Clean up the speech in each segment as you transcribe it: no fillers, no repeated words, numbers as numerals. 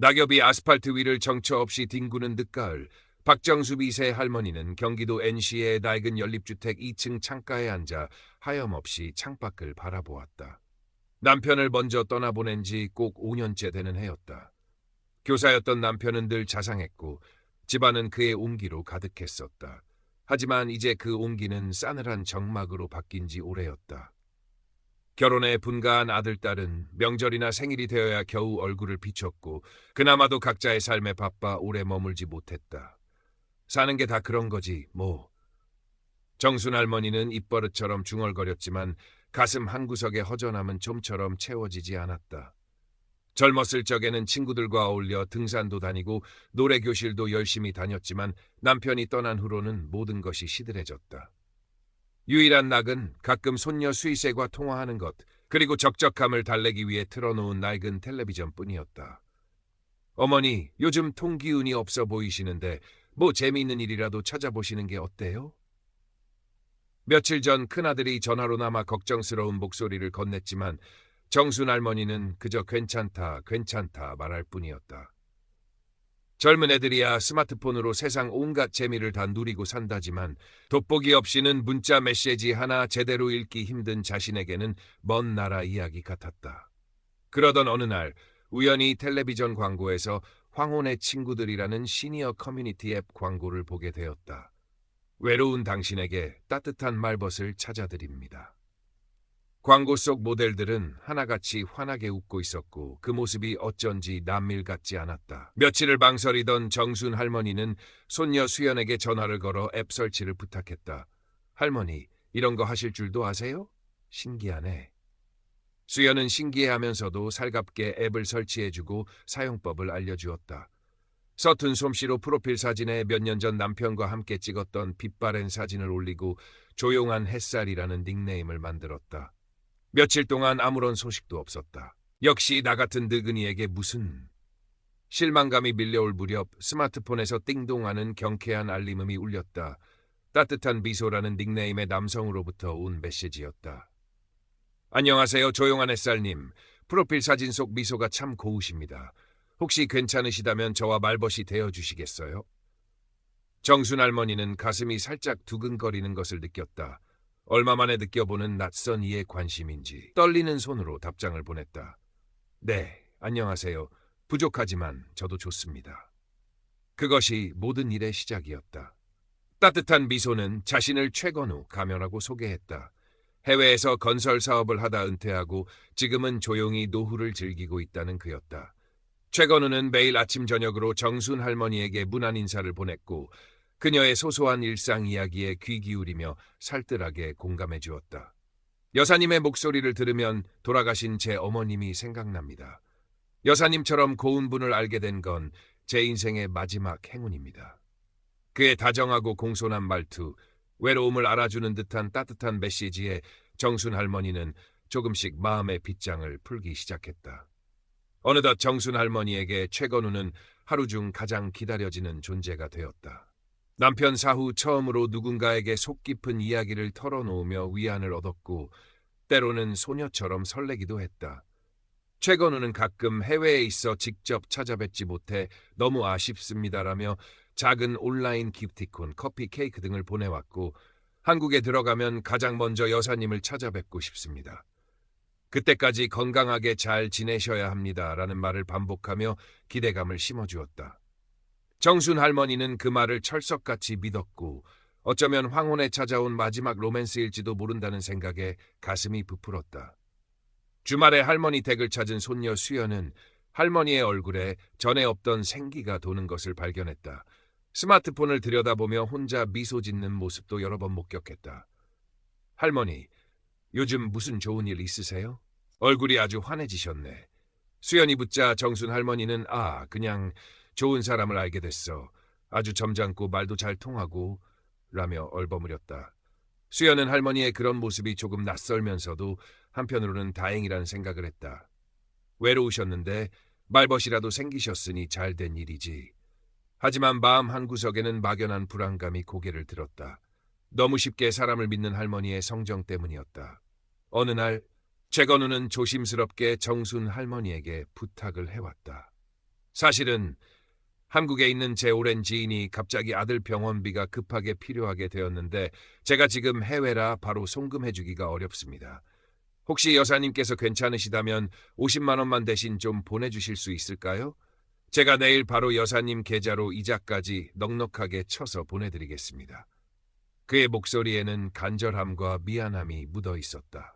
낙엽이 아스팔트 위를 정처 없이 뒹구는 늦가을, 박정수 2세 할머니는 경기도 NC의 낡은 연립주택 2층 창가에 앉아 하염없이 창밖을 바라보았다. 남편을 먼저 떠나보낸 지 꼭 5년째 되는 해였다. 교사였던 남편은 늘 자상했고 집안은 그의 온기로 가득했었다. 하지만 이제 그 온기는 싸늘한 적막으로 바뀐 지 오래였다. 결혼해 분가한 아들, 딸은 명절이나 생일이 되어야 겨우 얼굴을 비췄고 그나마도 각자의 삶에 바빠 오래 머물지 못했다. 사는 게 다 그런 거지 뭐. 정순 할머니는 입버릇처럼 중얼거렸지만 가슴 한구석의 허전함은 좀처럼 채워지지 않았다. 젊었을 적에는 친구들과 어울려 등산도 다니고 노래교실도 열심히 다녔지만 남편이 떠난 후로는 모든 것이 시들해졌다. 유일한 낙은 가끔 손녀 수희세과 통화하는 것, 그리고 적적함을 달래기 위해 틀어놓은 낡은 텔레비전뿐이었다. 어머니, 요즘 통기운이 없어 보이시는데 뭐 재미있는 일이라도 찾아보시는 게 어때요? 며칠 전 큰아들이 전화로나마 걱정스러운 목소리를 건넸지만 정순 할머니는 그저 괜찮다, 괜찮다 말할 뿐이었다. 젊은 애들이야 스마트폰으로 세상 온갖 재미를 다 누리고 산다지만 돋보기 없이는 문자 메시지 하나 제대로 읽기 힘든 자신에게는 먼 나라 이야기 같았다. 그러던 어느 날 우연히 텔레비전 광고에서 황혼의 친구들이라는 시니어 커뮤니티 앱 광고를 보게 되었다. 외로운 당신에게 따뜻한 말벗을 찾아드립니다. 광고 속 모델들은 하나같이 환하게 웃고 있었고 그 모습이 어쩐지 남일 같지 않았다. 며칠을 망설이던 정순 할머니는 손녀 수연에게 전화를 걸어 앱 설치를 부탁했다. 할머니, 이런 거 하실 줄도 아세요? 신기하네. 수연은 신기해하면서도 살갑게 앱을 설치해주고 사용법을 알려주었다. 서툰 솜씨로 프로필 사진에 몇 년 전 남편과 함께 찍었던 빛바랜 사진을 올리고 조용한 햇살이라는 닉네임을 만들었다. 며칠 동안 아무런 소식도 없었다. 역시 나 같은 늙은이에게 무슨... 실망감이 밀려올 무렵 스마트폰에서 띵동하는 경쾌한 알림음이 울렸다. 따뜻한 미소라는 닉네임의 남성으로부터 온 메시지였다. 안녕하세요, 조용한 햇살님. 프로필 사진 속 미소가 참 고우십니다. 혹시 괜찮으시다면 저와 말벗이 되어주시겠어요? 정순 할머니는 가슴이 살짝 두근거리는 것을 느꼈다. 얼마 만에 느껴보는 낯선 이의 관심인지 떨리는 손으로 답장을 보냈다. 네, 안녕하세요. 부족하지만 저도 좋습니다. 그것이 모든 일의 시작이었다. 따뜻한 미소는 자신을 최건우 가명하고 소개했다. 해외에서 건설 사업을 하다 은퇴하고 지금은 조용히 노후를 즐기고 있다는 그였다. 최건우는 매일 아침 저녁으로 정순 할머니에게 문안 인사를 보냈고 그녀의 소소한 일상 이야기에 귀 기울이며 살뜰하게 공감해 주었다. 여사님의 목소리를 들으면 돌아가신 제 어머님이 생각납니다. 여사님처럼 고운 분을 알게 된 건 제 인생의 마지막 행운입니다. 그의 다정하고 공손한 말투, 외로움을 알아주는 듯한 따뜻한 메시지에 정순 할머니는 조금씩 마음의 빗장을 풀기 시작했다. 어느덧 정순 할머니에게 최건우는 하루 중 가장 기다려지는 존재가 되었다. 남편 사후 처음으로 누군가에게 속 깊은 이야기를 털어놓으며 위안을 얻었고 때로는 소녀처럼 설레기도 했다. 최건우는 가끔 해외에 있어 직접 찾아뵙지 못해 너무 아쉽습니다라며 작은 온라인 기프티콘, 커피, 케이크 등을 보내왔고 한국에 들어가면 가장 먼저 여사님을 찾아뵙고 싶습니다. 그때까지 건강하게 잘 지내셔야 합니다라는 말을 반복하며 기대감을 심어주었다. 정순 할머니는 그 말을 철석같이 믿었고 어쩌면 황혼에 찾아온 마지막 로맨스일지도 모른다는 생각에 가슴이 부풀었다. 주말에 할머니 댁을 찾은 손녀 수연은 할머니의 얼굴에 전에 없던 생기가 도는 것을 발견했다. 스마트폰을 들여다보며 혼자 미소 짓는 모습도 여러 번 목격했다. 할머니, 요즘 무슨 좋은 일 있으세요? 얼굴이 아주 환해지셨네. 수연이 묻자 정순 할머니는 그냥 좋은 사람을 알게 됐어. 아주 점잖고 말도 잘 통하고 라며 얼버무렸다. 수연은 할머니의 그런 모습이 조금 낯설면서도 한편으로는 다행이라는 생각을 했다. 외로우셨는데 말벗이라도 생기셨으니 잘된 일이지. 하지만 마음 한구석에는 막연한 불안감이 고개를 들었다. 너무 쉽게 사람을 믿는 할머니의 성정 때문이었다. 어느 날 최건우는 조심스럽게 정순 할머니에게 부탁을 해왔다. 사실은 한국에 있는 제 오랜 지인이 갑자기 아들 병원비가 급하게 필요하게 되었는데 제가 지금 해외라 바로 송금해주기가 어렵습니다. 혹시 여사님께서 괜찮으시다면 50만 원만 대신 좀 보내주실 수 있을까요? 제가 내일 바로 여사님 계좌로 이자까지 넉넉하게 쳐서 보내드리겠습니다. 그의 목소리에는 간절함과 미안함이 묻어 있었다.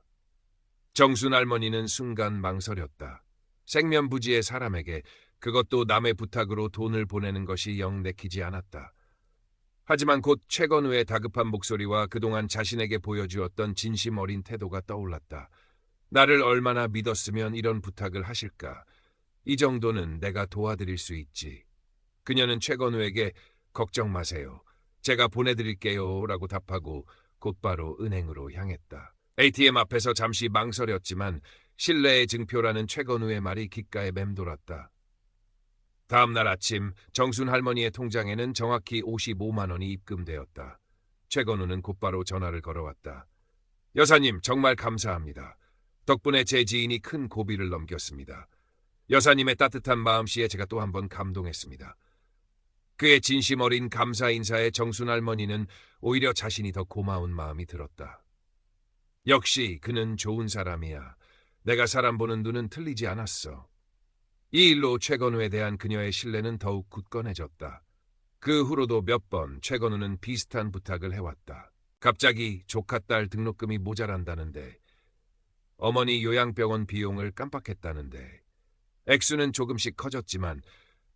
정순 할머니는 순간 망설였다. 생면부지의 사람에게 그것도 남의 부탁으로 돈을 보내는 것이 영 내키지 않았다. 하지만 곧 최건우의 다급한 목소리와 그동안 자신에게 보여주었던 진심 어린 태도가 떠올랐다. 나를 얼마나 믿었으면 이런 부탁을 하실까? 이 정도는 내가 도와드릴 수 있지. 그녀는 최건우에게 걱정 마세요. 제가 보내드릴게요 라고 답하고 곧바로 은행으로 향했다. ATM 앞에서 잠시 망설였지만 신뢰의 증표라는 최건우의 말이 귓가에 맴돌았다. 다음 날 아침 정순 할머니의 통장에는 정확히 55만 원이 입금되었다. 최건우는 곧바로 전화를 걸어왔다. 여사님 정말 감사합니다. 덕분에 제 지인이 큰 고비를 넘겼습니다. 여사님의 따뜻한 마음씨에 제가 또 한 번 감동했습니다. 그의 진심 어린 감사 인사에 정순 할머니는 오히려 자신이 더 고마운 마음이 들었다. 역시 그는 좋은 사람이야. 내가 사람 보는 눈은 틀리지 않았어. 이 일로 최건우에 대한 그녀의 신뢰는 더욱 굳건해졌다. 그 후로도 몇 번 최건우는 비슷한 부탁을 해왔다. 갑자기 조카딸 등록금이 모자란다는데, 어머니 요양병원 비용을 깜빡했다는데, 액수는 조금씩 커졌지만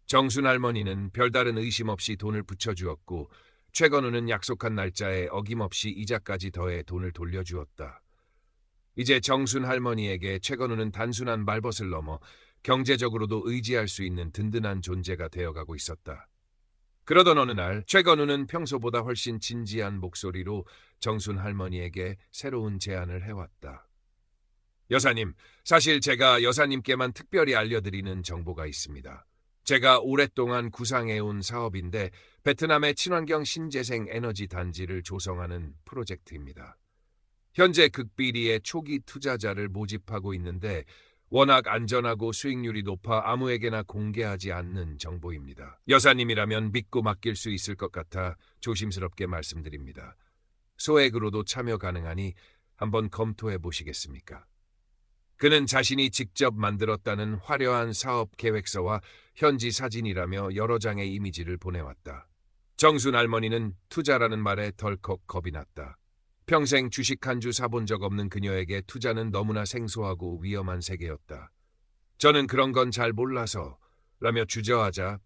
정순 할머니는 별다른 의심 없이 돈을 붙여주었고 최건우는 약속한 날짜에 어김없이 이자까지 더해 돈을 돌려주었다. 이제 정순 할머니에게 최건우는 단순한 말벗을 넘어 경제적으로도 의지할 수 있는 든든한 존재가 되어가고 있었다. 그러던 어느 날 최건우는 평소보다 훨씬 진지한 목소리로 정순 할머니에게 새로운 제안을 해왔다. 여사님, 사실 제가 여사님께만 특별히 알려드리는 정보가 있습니다. 제가 오랫동안 구상해온 사업인데 베트남의 친환경 신재생 에너지 단지를 조성하는 프로젝트입니다. 현재 극비리의 초기 투자자를 모집하고 있는데 워낙 안전하고 수익률이 높아 아무에게나 공개하지 않는 정보입니다. 여사님이라면 믿고 맡길 수 있을 것 같아 조심스럽게 말씀드립니다. 소액으로도 참여 가능하니 한번 검토해 보시겠습니까? 그는 자신이 직접 만들었다는 화려한 사업 계획서와 현지 사진이라며 여러 장의 이미지를 보내왔다. 정순 할머니는 투자라는 말에 덜컥 겁이 났다. 평생 주식 한 주 사본 적 없는 그녀에게 투자는 너무나 생소하고 위험한 세계였다. 저는 그런 건 잘 몰라서 라며 주저하자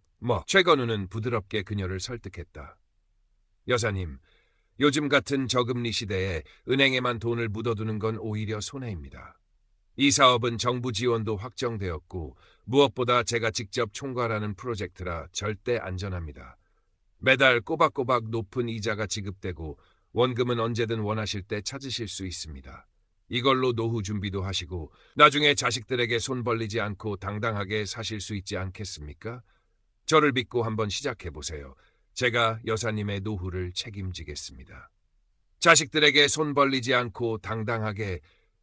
최건우는 부드럽게 그녀를 설득했다. 여사님, 요즘 같은 저금리 시대에 은행에만 돈을 묻어두는 건 오히려 손해입니다. 이 사업은 정부 지원도 확정되었고 무엇보다 제가 직접 총괄하는 프로젝트라 절대 안전합니다. 매달 꼬박꼬박 높은 이자가 지급되고 원금은 언제든 원하실 때 찾으실 수 있습니다. 이걸로 노후 준비도 하시고 나중에 자식들에게 손 벌리지 않고 당당하게 사실 수 있지 않겠습니까? 저를 믿고 한번 시작해보세요. 제가 여사님의 노후를 책임지겠습니다. 자식들에게 손 벌리지 않고 당당하게,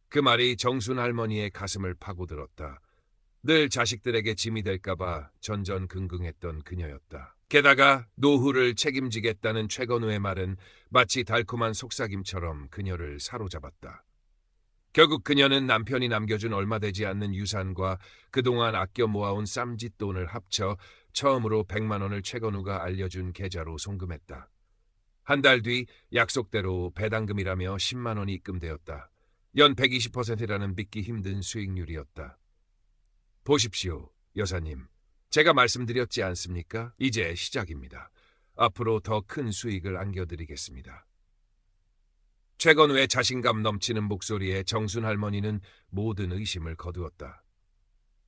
그 말이 정순 할머니의 가슴을 파고들었다. 늘 자식들에게 짐이 될까봐 전전긍긍했던 그녀였다. 게다가 노후를 책임지겠다는 최건우의 말은 마치 달콤한 속삭임처럼 그녀를 사로잡았다. 결국 그녀는 남편이 남겨준 얼마 되지 않는 유산과 그동안 아껴 모아온 쌈짓돈을 합쳐 처음으로 100만 원을 최건우가 알려준 계좌로 송금했다. 한 달 뒤 약속대로 배당금이라며 10만 원이 입금되었다. 연 120%라는 믿기 힘든 수익률이었다. 보십시오, 여사님. 제가 말씀드렸지 않습니까? 이제 시작입니다. 앞으로 더 큰 수익을 안겨드리겠습니다. 최건우의 자신감 넘치는 목소리에 정순 할머니는 모든 의심을 거두었다.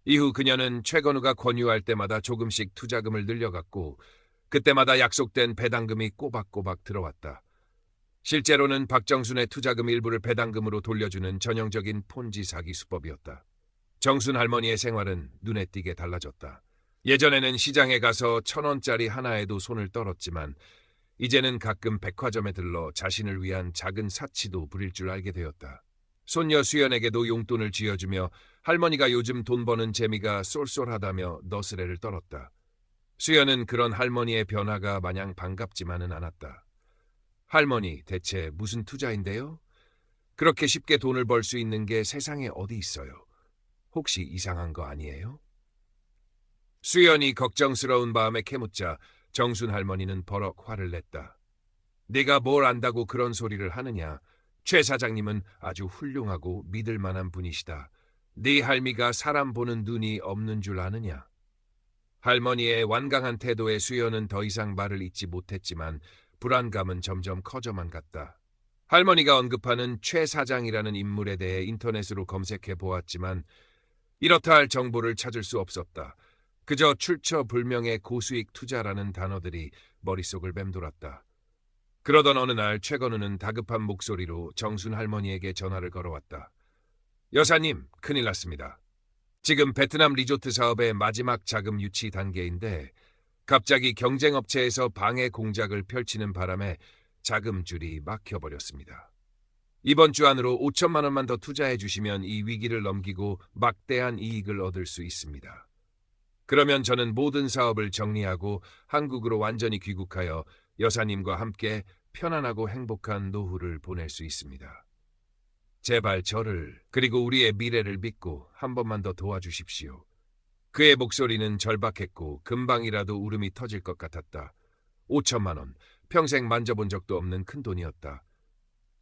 이후 그녀는 최건우가 권유할 때마다 조금씩 투자금을 늘려갔고 그때마다 약속된 배당금이 꼬박꼬박 들어왔다. 실제로는 박정순의 투자금 일부를 배당금으로 돌려주는 전형적인 폰지 사기 수법이었다. 정순 할머니의 생활은 눈에 띄게 달라졌다. 예전에는 시장에 가서 1,000원짜리 하나에도 손을 떨었지만 이제는 가끔 백화점에 들러 자신을 위한 작은 사치도 부릴 줄 알게 되었다. 손녀 수연에게도 용돈을 쥐어주며 할머니가 요즘 돈 버는 재미가 쏠쏠하다며 너스레를 떨었다. 수연은 그런 할머니의 변화가 마냥 반갑지만은 않았다. 할머니, 대체 무슨 투자인데요? 그렇게 쉽게 돈을 벌 수 있는 게 세상에 어디 있어요? 혹시 이상한 거 아니에요? 수연이 걱정스러운 마음에 캐묻자 정순 할머니는 버럭 화를 냈다. 네가 뭘 안다고 그런 소리를 하느냐? 최 사장님은 아주 훌륭하고 믿을 만한 분이시다. 네 할미가 사람 보는 눈이 없는 줄 아느냐? 할머니의 완강한 태도에 수연은 더 이상 말을 잇지 못했지만 불안감은 점점 커져만 갔다. 할머니가 언급하는 최 사장이라는 인물에 대해 인터넷으로 검색해 보았지만 이렇다 할 정보를 찾을 수 없었다. 그저 출처불명의 고수익 투자라는 단어들이 머릿속을 맴돌았다. 그러던 어느 날 최건우는 다급한 목소리로 정순 할머니에게 전화를 걸어왔다. 여사님, 큰일 났습니다. 지금 베트남 리조트 사업의 마지막 자금 유치 단계인데 갑자기 경쟁업체에서 방해 공작을 펼치는 바람에 자금줄이 막혀버렸습니다. 이번 주 안으로 5천만 원만 더 투자해 주시면 이 위기를 넘기고 막대한 이익을 얻을 수 있습니다. 그러면 저는 모든 사업을 정리하고 한국으로 완전히 귀국하여 여사님과 함께 편안하고 행복한 노후를 보낼 수 있습니다. 제발 저를 그리고 우리의 미래를 믿고 한 번만 더 도와주십시오. 그의 목소리는 절박했고 금방이라도 울음이 터질 것 같았다. 5천만 원, 평생 만져본 적도 없는 큰 돈이었다.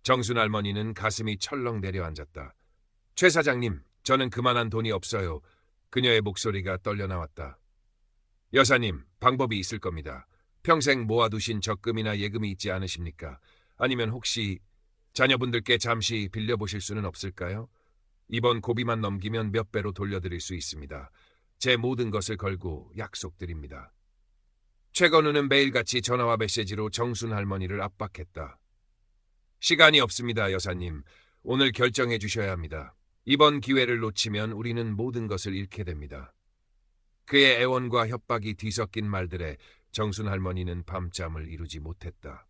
정순 할머니는 가슴이 철렁 내려앉았다. 최 사장님, 저는 그만한 돈이 없어요. 그녀의 목소리가 떨려 나왔다. 여사님, 방법이 있을 겁니다. 평생 모아두신 적금이나 예금이 있지 않으십니까? 아니면 혹시 자녀분들께 잠시 빌려보실 수는 없을까요? 이번 고비만 넘기면 몇 배로 돌려드릴 수 있습니다. 제 모든 것을 걸고 약속드립니다. 최건우는 매일같이 전화와 메시지로 정순 할머니를 압박했다. 시간이 없습니다, 여사님. 오늘 결정해 주셔야 합니다. 이번 기회를 놓치면 우리는 모든 것을 잃게 됩니다. 그의 애원과 협박이 뒤섞인 말들에 정순 할머니는 밤잠을 이루지 못했다.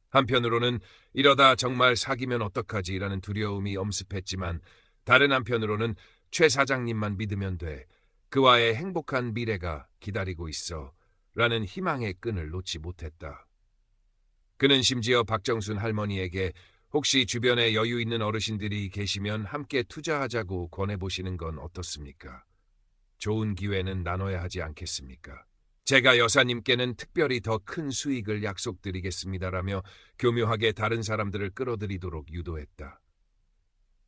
한편으로는 이러다 정말 사귀면 어떡하지라는 두려움이 엄습했지만 다른 한편으로는 최 사장님만 믿으면 돼. 그와의 행복한 미래가 기다리고 있어. 라는 희망의 끈을 놓지 못했다. 그는 심지어 박정순 할머니에게 혹시 주변에 여유 있는 어르신들이 계시면 함께 투자하자고 권해보시는 건 어떻습니까? 좋은 기회는 나눠야 하지 않겠습니까? 제가 여사님께는 특별히 더 큰 수익을 약속드리겠습니다라며 교묘하게 다른 사람들을 끌어들이도록 유도했다.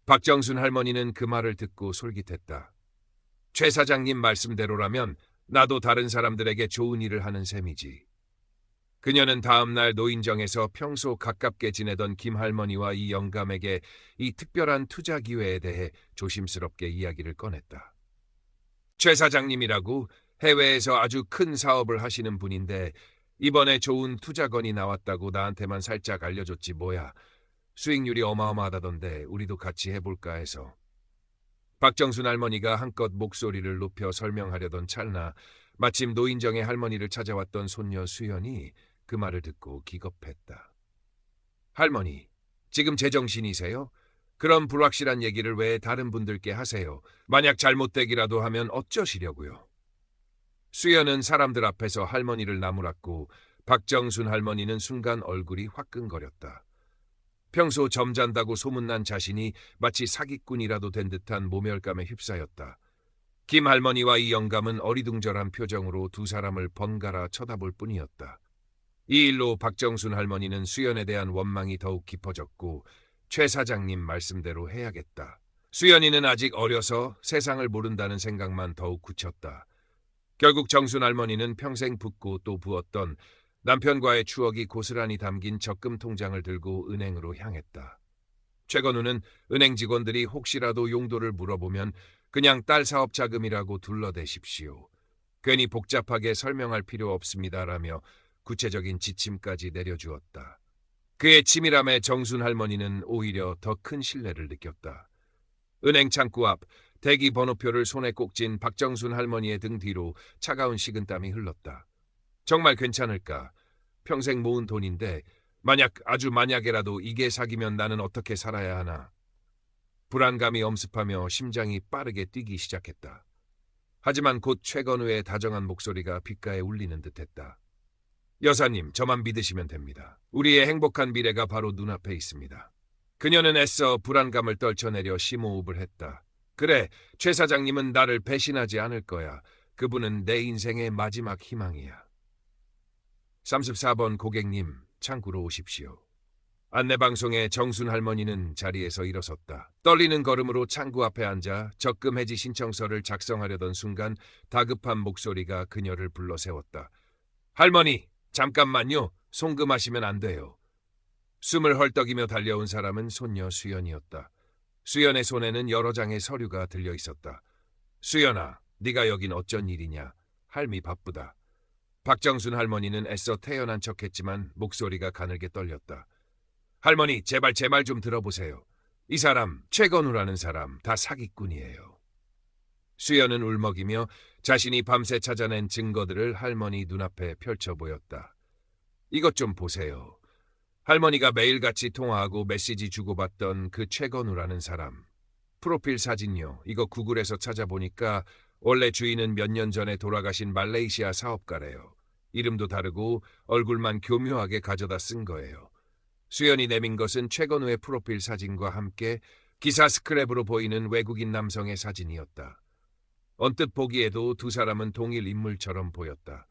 박정순 할머니는 그 말을 듣고 솔깃했다. 최 사장님 말씀대로라면 나도 다른 사람들에게 좋은 일을 하는 셈이지. 그녀는 다음 날 노인정에서 평소 가깝게 지내던 김 할머니와 이 영감에게 이 특별한 투자 기회에 대해 조심스럽게 이야기를 꺼냈다. 최 사장님이라고 해외에서 아주 큰 사업을 하시는 분인데 이번에 좋은 투자건이 나왔다고 나한테만 살짝 알려줬지 뭐야. 수익률이 어마어마하다던데 우리도 같이 해볼까 해서. 박정순 할머니가 한껏 목소리를 높여 설명하려던 찰나 마침 노인정의 할머니를 찾아왔던 손녀 수연이 그 말을 듣고 기겁했다. 할머니, 지금 제정신이세요? 그런 불확실한 얘기를 왜 다른 분들께 하세요? 만약 잘못되기라도 하면 어쩌시려고요? 수연은 사람들 앞에서 할머니를 나무랐고 박정순 할머니는 순간 얼굴이 화끈거렸다. 평소 점잖다고 소문난 자신이 마치 사기꾼이라도 된 듯한 모멸감에 휩싸였다. 김 할머니와 이 영감은 어리둥절한 표정으로 두 사람을 번갈아 쳐다볼 뿐이었다. 이 일로 박정순 할머니는 수연에 대한 원망이 더욱 깊어졌고 최 사장님 말씀대로 해야겠다. 수연이는 아직 어려서 세상을 모른다는 생각만 더욱 굳혔다. 결국 정순 할머니는 평생 붓고 또 부었던 남편과의 추억이 고스란히 담긴 적금 통장을 들고 은행으로 향했다. 최건우는 은행 직원들이 혹시라도 용도를 물어보면 그냥 딸 사업 자금이라고 둘러대십시오. 괜히 복잡하게 설명할 필요 없습니다라며 구체적인 지침까지 내려주었다. 그의 치밀함에 정순 할머니는 오히려 더 큰 신뢰를 느꼈다. 은행 창구 앞 대기 번호표를 손에 꼭 쥔 박정순 할머니의 등 뒤로 차가운 식은땀이 흘렀다. 정말 괜찮을까? 평생 모은 돈인데 아주 만약에라도 이게 사기면 나는 어떻게 살아야 하나? 불안감이 엄습하며 심장이 빠르게 뛰기 시작했다. 하지만 곧 최건우의 다정한 목소리가 귓가에 울리는 듯했다. 여사님, 저만 믿으시면 됩니다. 우리의 행복한 미래가 바로 눈앞에 있습니다. 그녀는 애써 불안감을 떨쳐내려 심호흡을 했다. 그래, 최 사장님은 나를 배신하지 않을 거야. 그분은 내 인생의 마지막 희망이야. 34번 고객님, 창구로 오십시오. 안내방송의 정순 할머니는 자리에서 일어섰다. 떨리는 걸음으로 창구 앞에 앉아 적금 해지 신청서를 작성하려던 순간 다급한 목소리가 그녀를 불러 세웠다. 할머니, 잠깐만요. 송금하시면 안 돼요. 숨을 헐떡이며 달려온 사람은 손녀 수연이었다. 수연의 손에는 여러 장의 서류가 들려 있었다. 수연아, 네가 여긴 어쩐 일이냐? 할미 바쁘다. 박정순 할머니는 애써 태연한 척했지만 목소리가 가늘게 떨렸다. 할머니, 제발 제 말 좀 들어보세요. 이 사람, 최건우라는 사람, 다 사기꾼이에요. 수연은 울먹이며 자신이 밤새 찾아낸 증거들을 할머니 눈앞에 펼쳐 보였다. 이것 좀 보세요. 할머니가 매일같이 통화하고 메시지 주고받던 그 최건우라는 사람. 프로필 사진요. 이거 구글에서 찾아보니까 원래 주인은 몇 년 전에 돌아가신 말레이시아 사업가래요. 이름도 다르고 얼굴만 교묘하게 가져다 쓴 거예요. 수연이 내민 것은 최건우의 프로필 사진과 함께 기사 스크랩으로 보이는 외국인 남성의 사진이었다. 언뜻 보기에도 두 사람은 동일 인물처럼 보였다.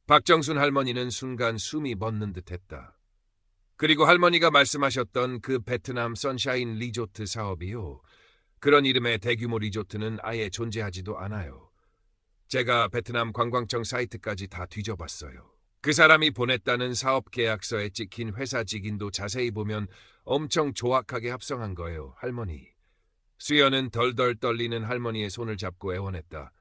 박정순 할머니는 순간 숨이 멎는 듯했다. 그리고 할머니가 말씀하셨던 그 베트남 선샤인 리조트 사업이요. 그런 이름의 대규모 리조트는 아예 존재하지도 않아요. 제가 베트남 관광청 사이트까지 다 뒤져봤어요. 그 사람이 보냈다는 사업 계약서에 찍힌 회사 직인도 자세히 보면 엄청 조악하게 합성한 거예요, 할머니. 수연은 덜덜 떨리는 할머니의 손을 잡고 애원했다.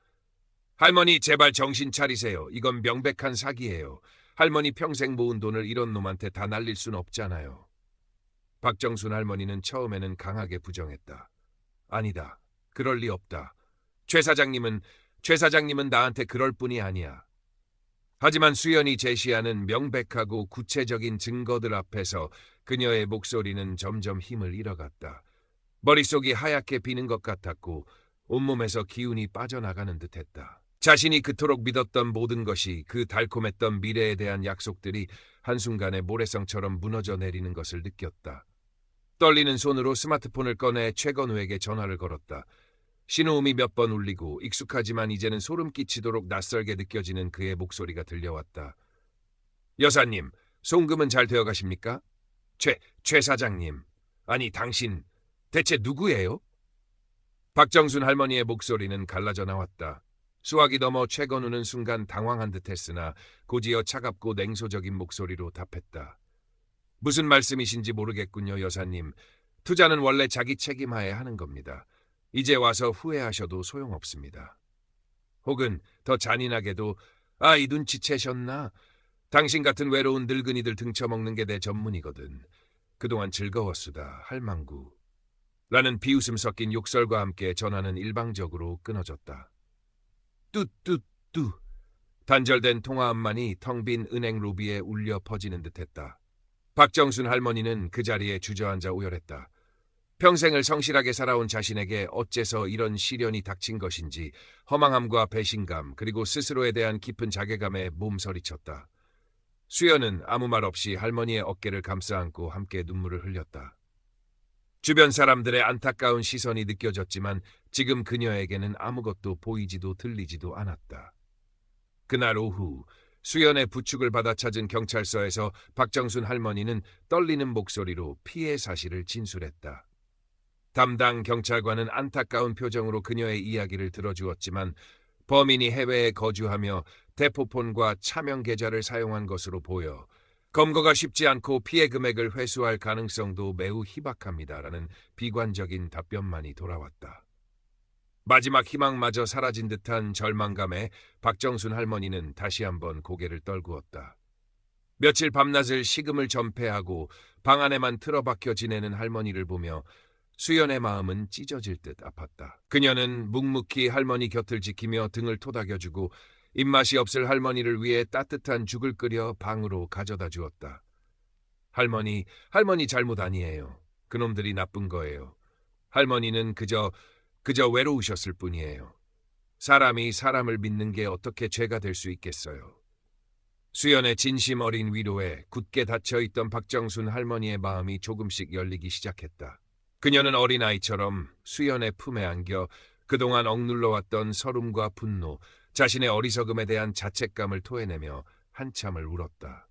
할머니, 제발 정신 차리세요. 이건 명백한 사기예요. 할머니 평생 모은 돈을 이런 놈한테 다 날릴 순 없잖아요. 박정순 할머니는 처음에는 강하게 부정했다. 아니다. 그럴 리 없다. 최 사장님은 나한테 그럴 뿐이 아니야. 하지만 수연이 제시하는 명백하고 구체적인 증거들 앞에서 그녀의 목소리는 점점 힘을 잃어갔다. 머릿속이 하얗게 비는 것 같았고 온몸에서 기운이 빠져나가는 듯했다. 자신이 그토록 믿었던 모든 것이, 그 달콤했던 미래에 대한 약속들이 한순간에 모래성처럼 무너져 내리는 것을 느꼈다. 떨리는 손으로 스마트폰을 꺼내 최건우에게 전화를 걸었다. 신호음이 몇 번 울리고 익숙하지만 이제는 소름 끼치도록 낯설게 느껴지는 그의 목소리가 들려왔다. 여사님, 송금은 잘 되어 가십니까? 최 사장님. 아니, 당신 대체 누구예요? 박정순 할머니의 목소리는 갈라져 나왔다. 수화기 넘어 최건우는 순간 당황한 듯했으나 곧이어 차갑고 냉소적인 목소리로 답했다. 무슨 말씀이신지 모르겠군요, 여사님. 투자는 원래 자기 책임하에 하는 겁니다. 이제 와서 후회하셔도 소용없습니다. 혹은 더 잔인하게도 이 눈치채셨나? 당신 같은 외로운 늙은이들 등쳐먹는 게 내 전문이거든. 그동안 즐거웠수다, 할망구. 라는 비웃음 섞인 욕설과 함께 전화는 일방적으로 끊어졌다. 뚜뚜뚜. 단절된 통화음만이 텅 빈 은행 로비에 울려 퍼지는 듯했다. 박정순 할머니는 그 자리에 주저앉아 오열했다. 평생을 성실하게 살아온 자신에게 어째서 이런 시련이 닥친 것인지 허망함과 배신감, 그리고 스스로에 대한 깊은 자괴감에 몸서리쳤다. 수연은 아무 말 없이 할머니의 어깨를 감싸 안고 함께 눈물을 흘렸다. 주변 사람들의 안타까운 시선이 느껴졌지만 지금 그녀에게는 아무것도 보이지도 들리지도 않았다. 그날 오후 수연의 부축을 받아 찾은 경찰서에서 박정순 할머니는 떨리는 목소리로 피해 사실을 진술했다. 담당 경찰관은 안타까운 표정으로 그녀의 이야기를 들어주었지만 범인이 해외에 거주하며 대포폰과 차명 계좌를 사용한 것으로 보여 검거가 쉽지 않고 피해 금액을 회수할 가능성도 매우 희박합니다라는 비관적인 답변만이 돌아왔다. 마지막 희망마저 사라진 듯한 절망감에 박정순 할머니는 다시 한번 고개를 떨구었다. 며칠 밤낮을 식음을 전폐하고 방 안에만 틀어박혀 지내는 할머니를 보며 수연의 마음은 찢어질 듯 아팠다. 그녀는 묵묵히 할머니 곁을 지키며 등을 토닥여주고 입맛이 없을 할머니를 위해 따뜻한 죽을 끓여 방으로 가져다 주었다. 할머니 잘못 아니에요. 그놈들이 나쁜 거예요. 할머니는 그저 외로우셨을 뿐이에요. 사람이 사람을 믿는 게 어떻게 죄가 될 수 있겠어요. 수연의 진심 어린 위로에 굳게 닫혀있던 박정순 할머니의 마음이 조금씩 열리기 시작했다. 그녀는 어린아이처럼 수연의 품에 안겨 그동안 억눌러왔던 서름과 분노, 자신의 어리석음에 대한 자책감을 토해내며 한참을 울었다.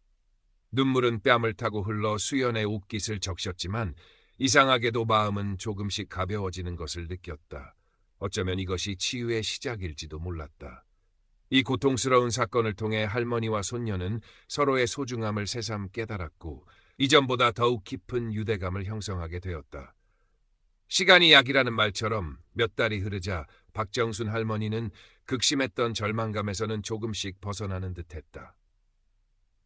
눈물은 뺨을 타고 흘러 수연의 옷깃을 적셨지만 이상하게도 마음은 조금씩 가벼워지는 것을 느꼈다. 어쩌면 이것이 치유의 시작일지도 몰랐다. 이 고통스러운 사건을 통해 할머니와 손녀는 서로의 소중함을 새삼 깨달았고 이전보다 더욱 깊은 유대감을 형성하게 되었다. 시간이 약이라는 말처럼 몇 달이 흐르자 박정순 할머니는 극심했던 절망감에서는 조금씩 벗어나는 듯했다.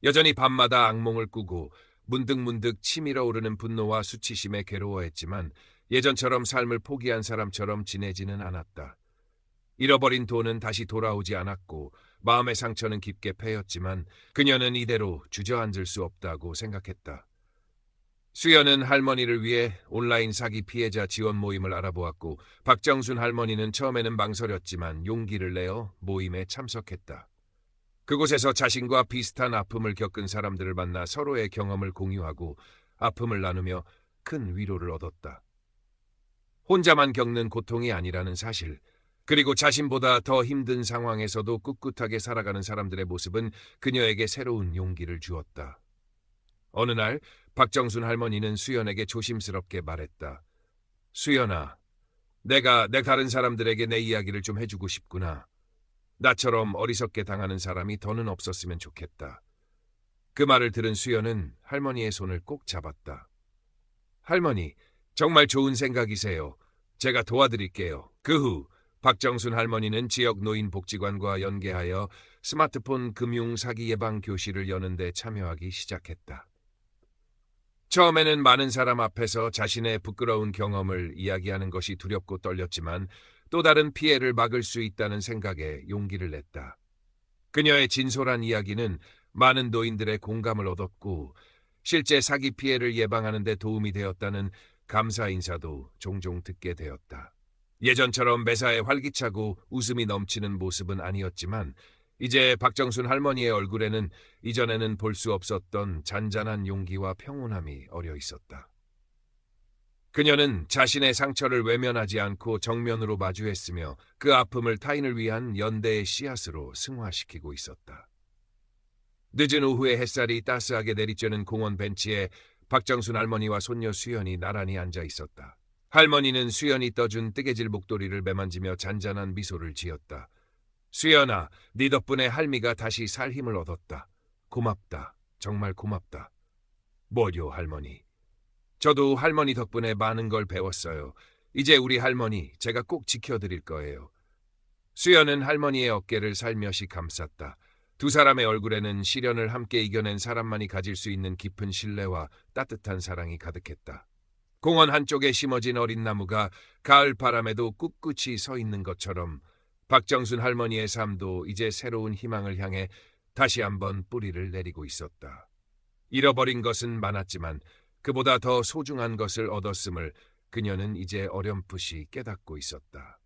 여전히 밤마다 악몽을 꾸고 문득문득 치밀어 오르는 분노와 수치심에 괴로워했지만 예전처럼 삶을 포기한 사람처럼 지내지는 않았다. 잃어버린 돈은 다시 돌아오지 않았고 마음의 상처는 깊게 패였지만 그녀는 이대로 주저앉을 수 없다고 생각했다. 수연은 할머니를 위해 온라인 사기 피해자 지원 모임을 알아보았고 박정순 할머니는 처음에는 망설였지만 용기를 내어 모임에 참석했다. 그곳에서 자신과 비슷한 아픔을 겪은 사람들을 만나 서로의 경험을 공유하고 아픔을 나누며 큰 위로를 얻었다. 혼자만 겪는 고통이 아니라는 사실, 그리고 자신보다 더 힘든 상황에서도 꿋꿋하게 살아가는 사람들의 모습은 그녀에게 새로운 용기를 주었다. 어느 날 박정순 할머니는 수연에게 조심스럽게 말했다. 수연아, 내가 다른 사람들에게 내 이야기를 좀 해주고 싶구나. 나처럼 어리석게 당하는 사람이 더는 없었으면 좋겠다. 그 말을 들은 수연은 할머니의 손을 꼭 잡았다. 할머니, 정말 좋은 생각이세요. 제가 도와드릴게요. 그 후 박정순 할머니는 지역 노인복지관과 연계하여 스마트폰 금융 사기 예방 교실을 여는 데 참여하기 시작했다. 처음에는 많은 사람 앞에서 자신의 부끄러운 경험을 이야기하는 것이 두렵고 떨렸지만 또 다른 피해를 막을 수 있다는 생각에 용기를 냈다. 그녀의 진솔한 이야기는 많은 노인들의 공감을 얻었고 실제 사기 피해를 예방하는 데 도움이 되었다는 감사 인사도 종종 듣게 되었다. 예전처럼 매사에 활기차고 웃음이 넘치는 모습은 아니었지만 이제 박정순 할머니의 얼굴에는 이전에는 볼 수 없었던 잔잔한 용기와 평온함이 어려 있었다. 그녀는 자신의 상처를 외면하지 않고 정면으로 마주했으며 그 아픔을 타인을 위한 연대의 씨앗으로 승화시키고 있었다. 늦은 오후에 햇살이 따스하게 내리쬐는 공원 벤치에 박정순 할머니와 손녀 수연이 나란히 앉아 있었다. 할머니는 수연이 떠준 뜨개질 목도리를 매만지며 잔잔한 미소를 지었다. 수연아, 네 덕분에 할미가 다시 살 힘을 얻었다. 고맙다. 정말 고맙다. 뭐요, 할머니? 저도 할머니 덕분에 많은 걸 배웠어요. 이제 우리 할머니 제가 꼭 지켜드릴 거예요. 수연은 할머니의 어깨를 살며시 감쌌다. 두 사람의 얼굴에는 시련을 함께 이겨낸 사람만이 가질 수 있는 깊은 신뢰와 따뜻한 사랑이 가득했다. 공원 한쪽에 심어진 어린 나무가 가을 바람에도 꿋꿋이 서 있는 것처럼 박정순 할머니의 삶도 이제 새로운 희망을 향해 다시 한번 뿌리를 내리고 있었다. 잃어버린 것은 많았지만 그보다 더 소중한 것을 얻었음을 그녀는 이제 어렴풋이 깨닫고 있었다.